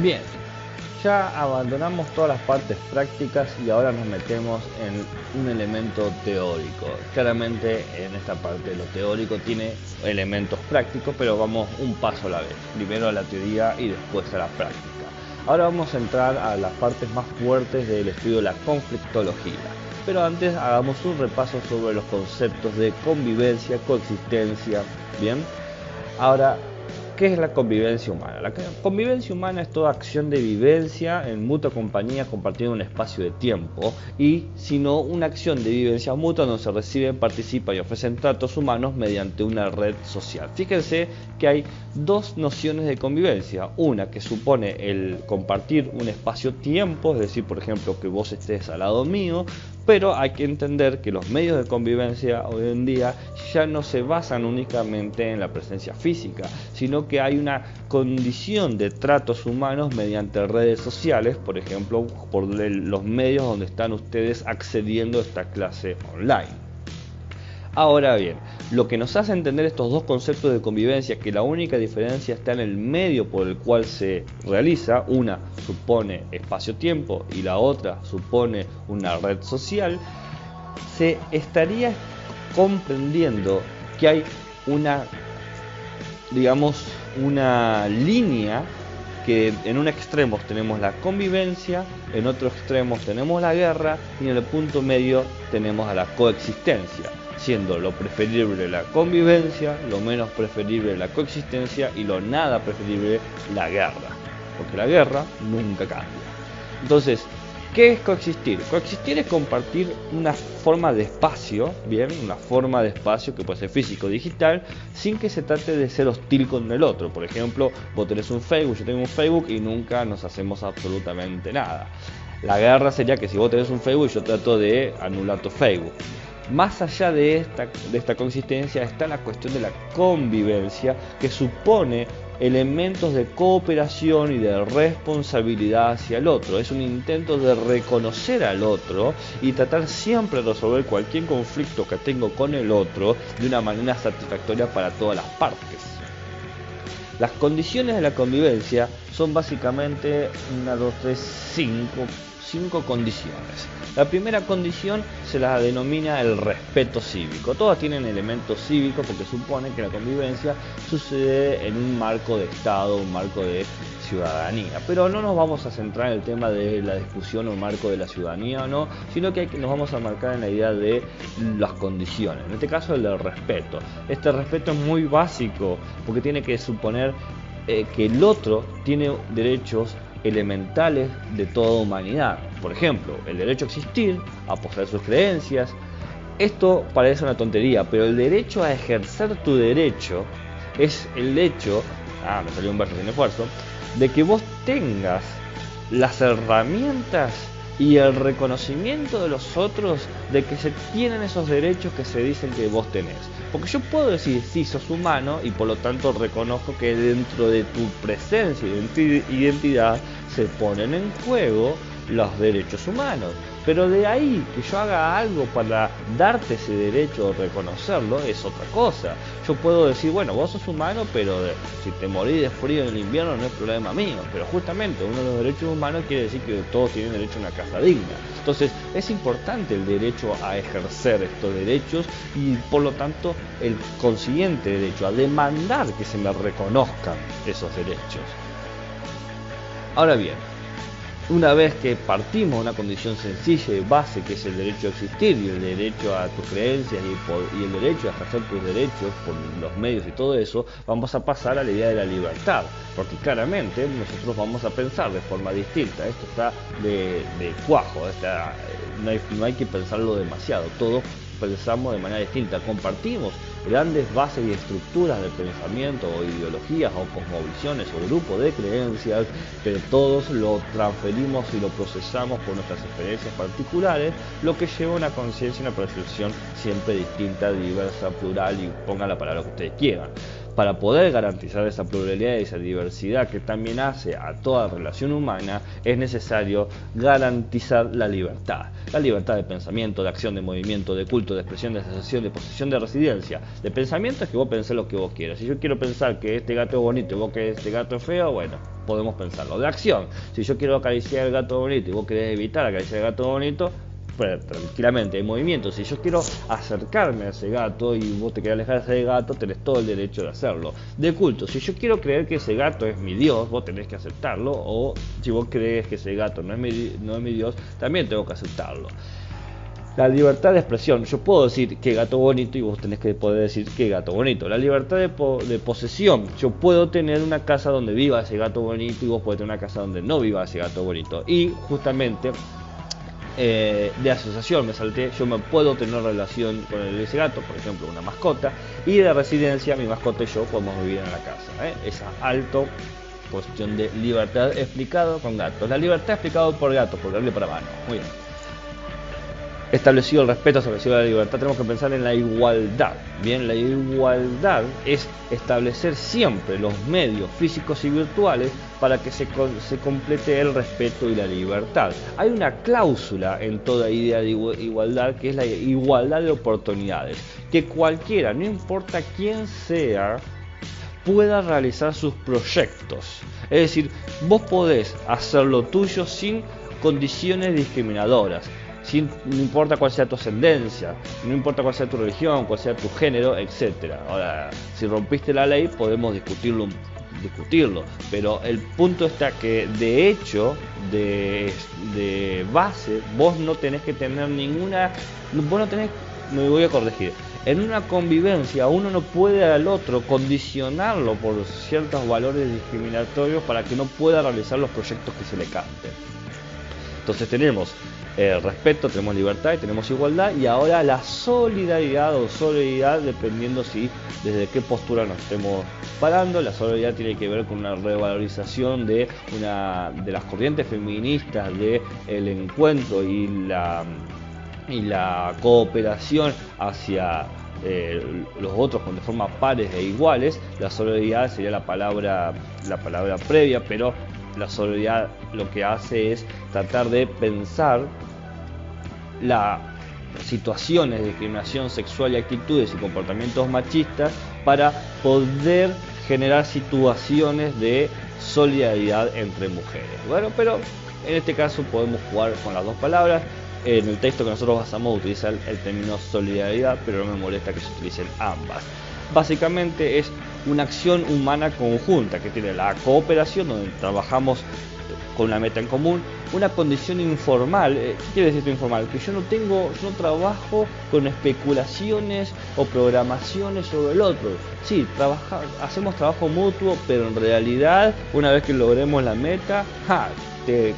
Bien, ya abandonamos todas las partes prácticas y ahora nos metemos en un elemento teórico. Claramente en esta parte lo teórico tiene elementos prácticos, pero vamos un paso a la vez. Primero a la teoría y después a la práctica. Ahora vamos a entrar a las partes más fuertes del estudio de la conflictología. Pero antes hagamos un repaso sobre los conceptos de convivencia, coexistencia. Bien, ahora, ¿qué es la convivencia humana? La convivencia humana es toda acción de vivencia en mutua compañía compartiendo un espacio de tiempo y, sino una acción de vivencia mutua donde se reciben, participan y ofrecen tratos humanos mediante una red social. Fíjense que hay dos nociones de convivencia. Una que supone el compartir un espacio-tiempo, es decir, por ejemplo, que vos estés al lado mío, pero hay que entender que los medios de convivencia hoy en día ya no se basan únicamente en la presencia física, sino que hay una condición de tratos humanos mediante redes sociales, por ejemplo, por los medios donde están ustedes accediendo a esta clase online. Ahora bien, lo que nos hace entender estos dos conceptos de convivencia, que la única diferencia está en el medio por el cual se realiza, una supone espacio-tiempo y la otra supone una red social, se estaría comprendiendo que hay una, digamos, una línea que en un extremo tenemos la convivencia, en otro extremo tenemos la guerra y en el punto medio tenemos a la coexistencia, siendo lo preferible la convivencia, lo menos preferible la coexistencia y lo nada preferible la guerra, porque la guerra nunca cambia. Entonces, ¿qué es coexistir? Coexistir es compartir una forma de espacio, bien, una forma de espacio que puede ser físico o digital, sin que se trate de ser hostil con el otro. Por ejemplo, vos tenés un Facebook, yo tengo un Facebook y nunca nos hacemos absolutamente nada. La guerra sería que si vos tenés un Facebook, yo trato de anular tu Facebook. Más allá de esta consistencia está la cuestión de la convivencia, que supone elementos de cooperación y de responsabilidad hacia el otro. Es un intento de reconocer al otro y tratar siempre de resolver cualquier conflicto que tengo con el otro de una manera satisfactoria para todas las partes. Las condiciones de la convivencia son básicamente 1, 2, 3, 5 condiciones. La primera condición se la denomina el respeto cívico. Todas tienen elementos cívicos porque supone que la convivencia sucede en un marco de Estado, un marco de ciudadanía. Pero no nos vamos a centrar en el tema de la discusión o marco de la ciudadanía o no, sino que nos vamos a marcar en la idea de las condiciones. En este caso el del respeto. Este respeto es muy básico porque tiene que suponer que el otro tiene derechos elementales de toda humanidad. Por ejemplo, el derecho a existir, a poseer sus creencias. Esto parece una tontería, pero el derecho a ejercer tu derecho es el hecho, me salió un verso sin esfuerzo, de que vos tengas las herramientas y el reconocimiento de los otros de que se tienen esos derechos que se dicen que vos tenés. Porque yo puedo decir, sí, sos humano y por lo tanto reconozco que dentro de tu presencia y identidad se ponen en juego los derechos humanos. Pero de ahí que yo haga algo para darte ese derecho o reconocerlo es otra cosa. Yo puedo decir, bueno, vos sos humano, pero si te morís de frío en el invierno no es problema mío. Pero justamente uno de los derechos humanos quiere decir que todos tienen derecho a una casa digna. Entonces es importante el derecho a ejercer estos derechos y por lo tanto el consiguiente derecho a demandar que se me reconozcan esos derechos. Ahora bien, una vez que partimos de una condición sencilla y base que es el derecho a existir y el derecho a tus creencias y el derecho a ejercer tus derechos por los medios y todo eso, vamos a pasar a la idea de la libertad, porque claramente nosotros vamos a pensar de forma distinta. Esto está de cuajo, no hay que pensarlo demasiado, todos pensamos de manera distinta, compartimos grandes bases y estructuras de pensamiento o ideologías o cosmovisiones o grupos de creencias, pero todos lo transferimos y lo procesamos por nuestras experiencias particulares, lo que lleva a una conciencia y una percepción siempre distinta, diversa, plural y pongan la palabra que ustedes quieran. para poder garantizar esa pluralidad y esa diversidad que también hace a toda relación humana, es necesario garantizar la libertad. La libertad de pensamiento, de acción, de movimiento, de culto, de expresión, de asociación, de posesión, de residencia. De pensamiento es que vos pensés lo que vos quieras. Si yo quiero pensar que este gato es bonito y vos querés este gato es feo, bueno, podemos pensarlo. De acción, si yo quiero acariciar el gato bonito y vos querés evitar acariciar el gato bonito, pues, tranquilamente. Hay movimiento. Si yo quiero acercarme a ese gato y vos te querés alejar de ese gato, tenés todo el derecho de hacerlo. De culto, si yo quiero creer que ese gato es mi Dios, vos tenés que aceptarlo. O si vos crees que ese gato no es mi Dios, también tengo que aceptarlo. La libertad de expresión, yo puedo decir que gato bonito y vos tenés que poder decir que gato bonito. La libertad de posesión, yo puedo tener una casa donde viva ese gato bonito y vos podés tener una casa donde no viva ese gato bonito. Y justamente de asociación me salté, yo me puedo tener relación con ese gato, por ejemplo una mascota, y de residencia mi mascota y yo podemos vivir en la casa. Esa alto cuestión de libertad explicado con gatos. La libertad explicado por gatos, por darle para mano. Muy bien. Establecido el respeto, establecido la libertad, tenemos que pensar en la igualdad. Bien, la igualdad es establecer siempre los medios físicos y virtuales para que se complete el respeto y la libertad. Hay una cláusula en toda idea de igualdad que es la igualdad de oportunidades. Que cualquiera, no importa quién sea, pueda realizar sus proyectos. Es decir, vos podés hacer lo tuyo sin condiciones discriminadoras. No importa cuál sea tu ascendencia, no importa cuál sea tu religión, cuál sea tu género, etc. Ahora, si rompiste la ley, podemos discutirlo, pero el punto está que de hecho, de base, vos no tenés que tener me voy a corregir. En una convivencia uno no puede al otro condicionarlo por ciertos valores discriminatorios para que no pueda realizar los proyectos que se le canten. Entonces tenemos respeto, tenemos libertad y tenemos igualdad, y ahora la solidaridad o solidaridad, dependiendo si desde qué postura nos estemos parando. La solidaridad tiene que ver con una revalorización de las corrientes feministas, de el encuentro y la cooperación hacia los otros de forma pares e iguales. La solidaridad sería la palabra previa, pero la solidaridad lo que hace es tratar de pensar las situaciones de discriminación sexual y actitudes y comportamientos machistas para poder generar situaciones de solidaridad entre mujeres. Bueno, pero en este caso podemos jugar con las dos palabras. En el texto que nosotros basamos utiliza el término solidaridad, pero no me molesta que se utilicen ambas. Básicamente es una acción humana conjunta que tiene la cooperación, donde trabajamos con una meta en común, una condición informal. ¿Qué quiere decir esto informal? Que yo no trabajo con especulaciones o programaciones sobre el otro. Sí, hacemos trabajo mutuo, pero en realidad, una vez que logremos la meta, te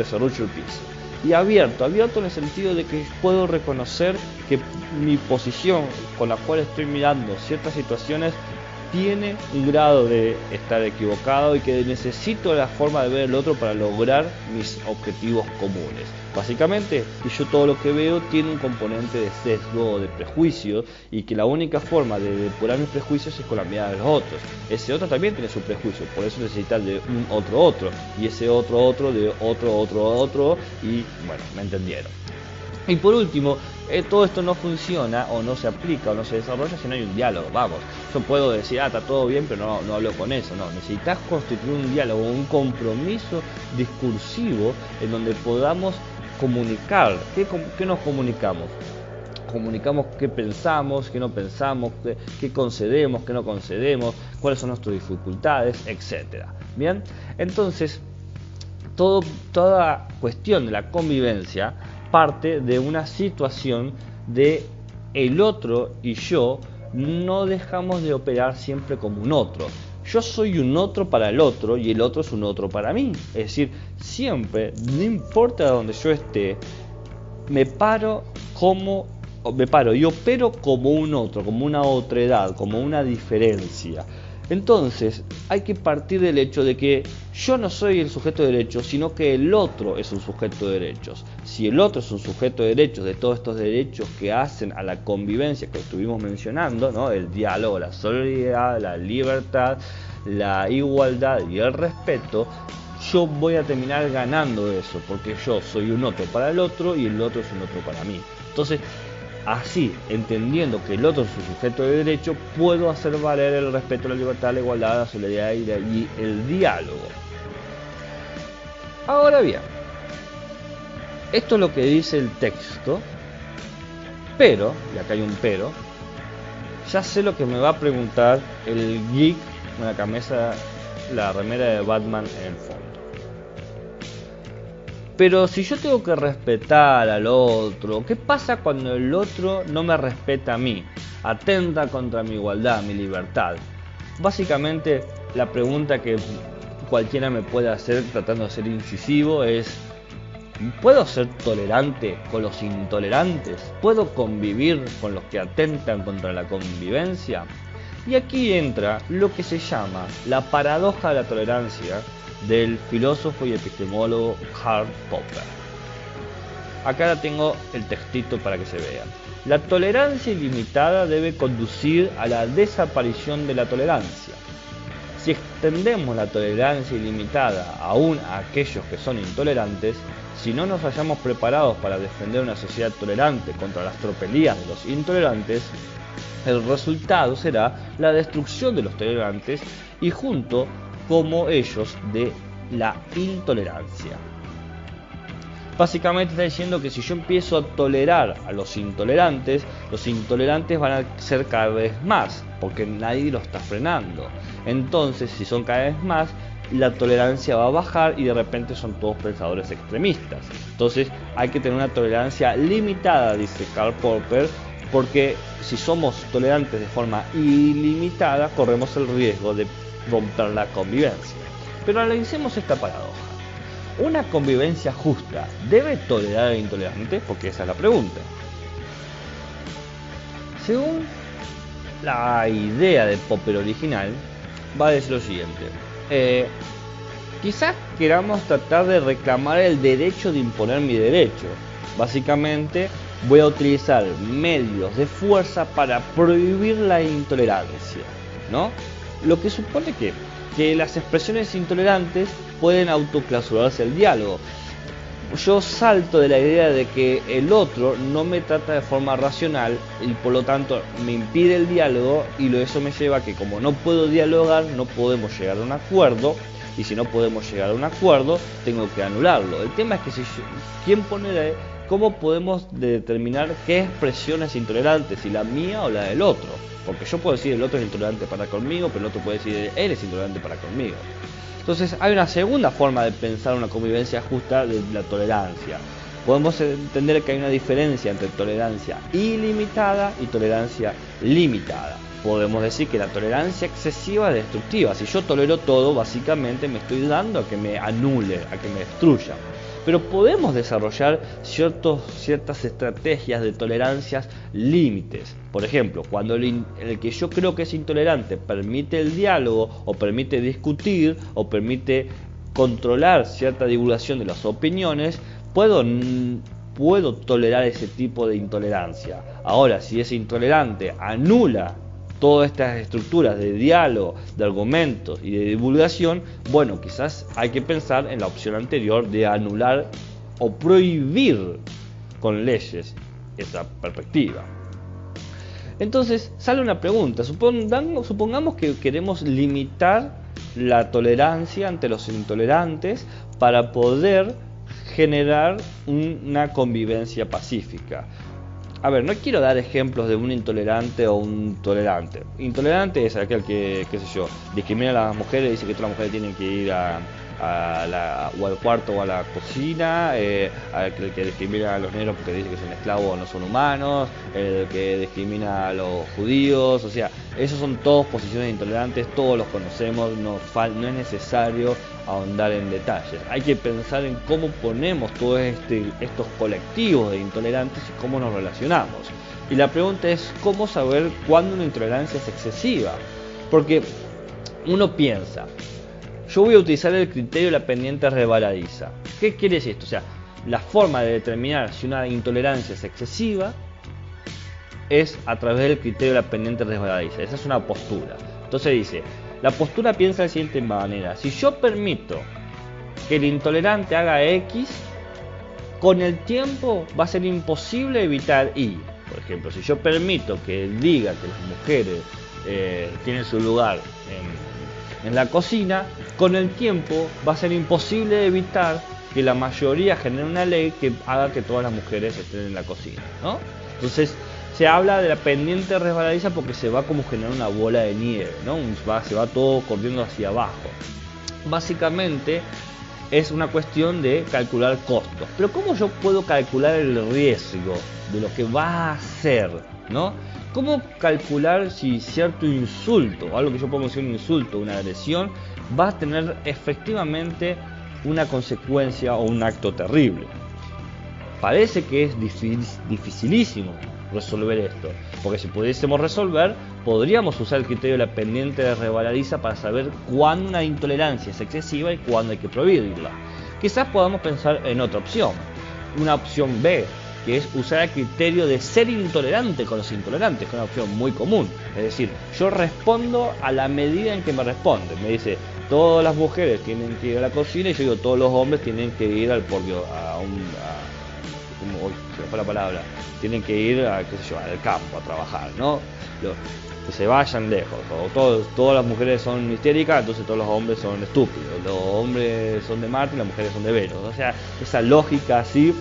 serrucho el piso. Y abierto en el sentido de que puedo reconocer que mi posición con la cual estoy mirando ciertas situaciones tiene un grado de estar equivocado y que necesito la forma de ver el otro para lograr mis objetivos comunes. Básicamente, yo todo lo que veo tiene un componente de sesgo o de prejuicio, y que la única forma de depurar mis prejuicios es con la mirada de los otros. Ese otro también tiene su prejuicio, por eso necesita de un otro, y ese otro de otro, y bueno, me entendieron. Y por último, todo esto no funciona o no se aplica o no se desarrolla si no hay un diálogo. Vamos, yo puedo decir, está todo bien, pero no hablo con eso. No, necesitas constituir un diálogo, un compromiso discursivo en donde podamos comunicar. ¿Qué nos comunicamos? Comunicamos qué pensamos, qué no pensamos, qué concedemos, qué no concedemos, cuáles son nuestras dificultades, etc. Bien, entonces toda cuestión de la convivencia parte de una situación de el otro y yo no dejamos de operar siempre como un otro. Yo soy un otro para el otro y el otro es un otro para mí. Es decir, siempre, no importa donde yo esté, me paro y opero como un otro, como una otredad, como una diferencia. Entonces, hay que partir del hecho de que yo no soy el sujeto de derechos, sino que el otro es un sujeto de derechos. Si el otro es un sujeto de derechos, de todos estos derechos que hacen a la convivencia que estuvimos mencionando, ¿no? El diálogo, la solidaridad, la libertad, la igualdad y el respeto, yo voy a terminar ganando eso, porque yo soy un otro para el otro y el otro es un otro para mí. Entonces, así, entendiendo que el otro es un sujeto de derecho, puedo hacer valer el respeto, la libertad, la igualdad, la solidaridad y el diálogo. Ahora bien, esto es lo que dice el texto, pero, y acá hay un pero, ya sé lo que me va a preguntar el geek con la camisa, la remera de Batman en el fondo. Pero si yo tengo que respetar al otro, ¿qué pasa cuando el otro no me respeta a mí? Atenta contra mi igualdad, mi libertad. Básicamente, la pregunta que cualquiera me puede hacer tratando de ser incisivo es: ¿puedo ser tolerante con los intolerantes? ¿Puedo convivir con los que atentan contra la convivencia? Y aquí entra lo que se llama la paradoja de la tolerancia del filósofo y epistemólogo Karl Popper. Acá tengo el textito para que se vea. La tolerancia ilimitada debe conducir a la desaparición de la tolerancia. Si extendemos la tolerancia ilimitada aún a aquellos que son intolerantes, si no nos hallamos preparados para defender una sociedad tolerante contra las tropelías de los intolerantes, el resultado será la destrucción de los tolerantes y junto como ellos de la intolerancia. Básicamente está diciendo que si yo empiezo a tolerar a los intolerantes van a ser cada vez más, porque nadie lo está frenando. Entonces, si son cada vez más, la tolerancia va a bajar y de repente son todos pensadores extremistas. Entonces, hay que tener una tolerancia limitada, dice Karl Popper, porque si somos tolerantes de forma ilimitada, corremos el riesgo de romper la convivencia. Pero analicemos esta paradoja. ¿Una convivencia justa debe tolerar al intolerante? Porque esa es la pregunta. Según la idea de Popper original, va a decir lo siguiente. Quizás queramos tratar de reclamar el derecho de imponer mi derecho. Básicamente, voy a utilizar medios de fuerza para prohibir la intolerancia, ¿no? Lo que supone que las expresiones intolerantes pueden autoclausurarse al diálogo. Yo salto de la idea de que el otro no me trata de forma racional y por lo tanto me impide el diálogo, y eso me lleva a que como no puedo dialogar, no podemos llegar a un acuerdo, y si no podemos llegar a un acuerdo, tengo que anularlo. El tema es que ¿cómo podemos determinar qué expresión es intolerante? Si la mía o la del otro. Porque yo puedo decir el otro es intolerante para conmigo, pero el otro puede decir él es intolerante para conmigo. Entonces hay una segunda forma de pensar una convivencia justa de la tolerancia. Podemos entender que hay una diferencia entre tolerancia ilimitada y tolerancia limitada. Podemos decir que la tolerancia excesiva es destructiva. Si yo tolero todo, básicamente me estoy dando a que me anule, a que me destruya. Pero podemos desarrollar ciertas estrategias de tolerancias límites. Por ejemplo, cuando el que yo creo que es intolerante permite el diálogo, o permite discutir, o permite controlar cierta divulgación de las opiniones, puedo tolerar ese tipo de intolerancia. Ahora, si ese intolerante anula todas estas estructuras de diálogo, de argumentos y de divulgación, bueno, quizás hay que pensar en la opción anterior de anular o prohibir con leyes esa perspectiva. Entonces sale una pregunta: supongamos que queremos limitar la tolerancia ante los intolerantes para poder generar una convivencia pacífica. A ver, no quiero dar ejemplos de un intolerante o un tolerante. Intolerante es aquel que, qué sé yo, discrimina a las mujeres, dice que todas las mujeres tienen que ir o al cuarto o a la cocina, aquel que discrimina a los negros porque dice que son esclavos o no son humanos, el que discrimina a los judíos. O sea, esos son todos posiciones intolerantes, todos los conocemos, no es necesario ahondar en detalles. Hay que pensar en cómo ponemos todos estos colectivos de intolerantes y cómo nos relacionamos. Y la pregunta es: ¿cómo saber cuándo una intolerancia es excesiva? Porque uno piensa, yo voy a utilizar el criterio de la pendiente resbaladiza. ¿Qué quiere decir esto? O sea, la forma de determinar si una intolerancia es excesiva es a través del criterio de la pendiente resbaladiza. Esa es una postura. Entonces dice, la postura piensa de la siguiente manera: si yo permito que el intolerante haga X, con el tiempo va a ser imposible evitar Y. Por ejemplo, si yo permito que diga que las mujeres tienen su lugar en la cocina, con el tiempo va a ser imposible evitar que la mayoría genere una ley que haga que todas las mujeres estén en la cocina, ¿no? Entonces se habla de la pendiente resbaladiza porque se va como generar una bola de nieve, ¿no? Se va todo corriendo hacia abajo. Básicamente es una cuestión de calcular costos. Pero ¿cómo yo puedo calcular el riesgo de lo que va a hacer, ¿no? ¿Cómo calcular si cierto insulto, algo que yo puedo decir un insulto, una agresión, va a tener efectivamente una consecuencia o un acto terrible? Parece que es dificilísimo resolver esto, porque si pudiésemos resolver, podríamos usar el criterio de la pendiente de resbaladiza para saber cuándo una intolerancia es excesiva y cuándo hay que prohibirla. Quizás podamos pensar en otra opción, una opción B, que es usar el criterio de ser intolerante con los intolerantes, que es una opción muy común. Es decir, yo respondo a la medida en que me responden. Me dice, todas las mujeres tienen que ir a la cocina, y yo digo, todos los hombres tienen que ir al se me fue la palabra, tienen que ir a, qué sé yo, al campo a trabajar, ¿no? Que se vayan lejos. O todas las mujeres son histéricas, entonces todos los hombres son estúpidos. Los hombres son de Marte y las mujeres son de Venus. O sea, esa lógica así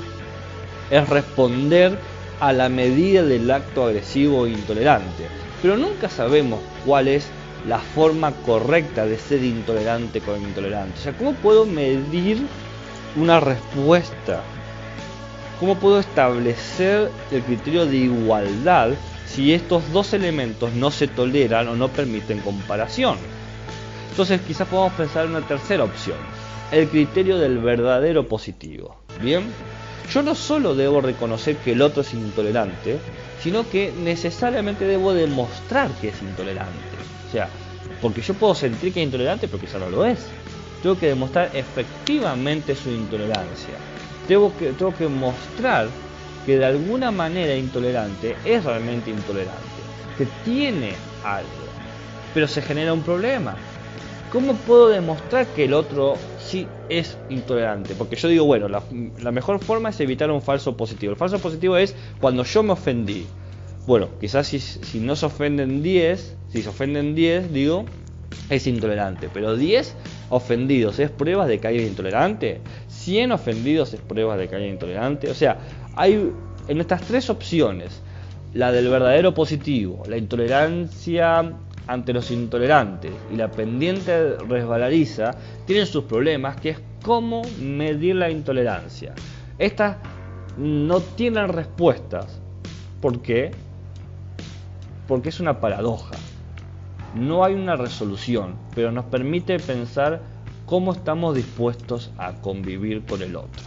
es responder a la medida del acto agresivo e intolerante. Pero nunca sabemos cuál es la forma correcta de ser intolerante con intolerante. O sea, ¿cómo puedo medir una respuesta? ¿Cómo puedo establecer el criterio de igualdad si estos dos elementos no se toleran o no permiten comparación? Entonces quizás podamos pensar en una tercera opción, el criterio del verdadero positivo. Bien, yo no solo debo reconocer que el otro es intolerante, sino que necesariamente debo demostrar que es intolerante. O sea, porque yo puedo sentir que es intolerante, pero quizá no lo es. Tengo que demostrar efectivamente su intolerancia. Tengo que mostrar que de alguna manera intolerante es realmente intolerante, que tiene algo, pero se genera un problema. ¿Cómo puedo demostrar que el otro sí es intolerante? Porque yo digo, bueno, la mejor forma es evitar un falso positivo. El falso positivo es cuando yo me ofendí. Bueno, quizás si no se ofenden 10, si se ofenden 10, digo, es intolerante. Pero 10 ofendidos es prueba de que alguien es intolerante. 100 ofendidos es prueba de que alguien es intolerante. O sea, hay en estas tres opciones, la del verdadero positivo, la intolerancia ante los intolerantes y la pendiente resbaladiza, tienen sus problemas, que es cómo medir la intolerancia. Estas no tienen respuestas. ¿Por qué? Porque es una paradoja. No hay una resolución, pero nos permite pensar cómo estamos dispuestos a convivir con el otro.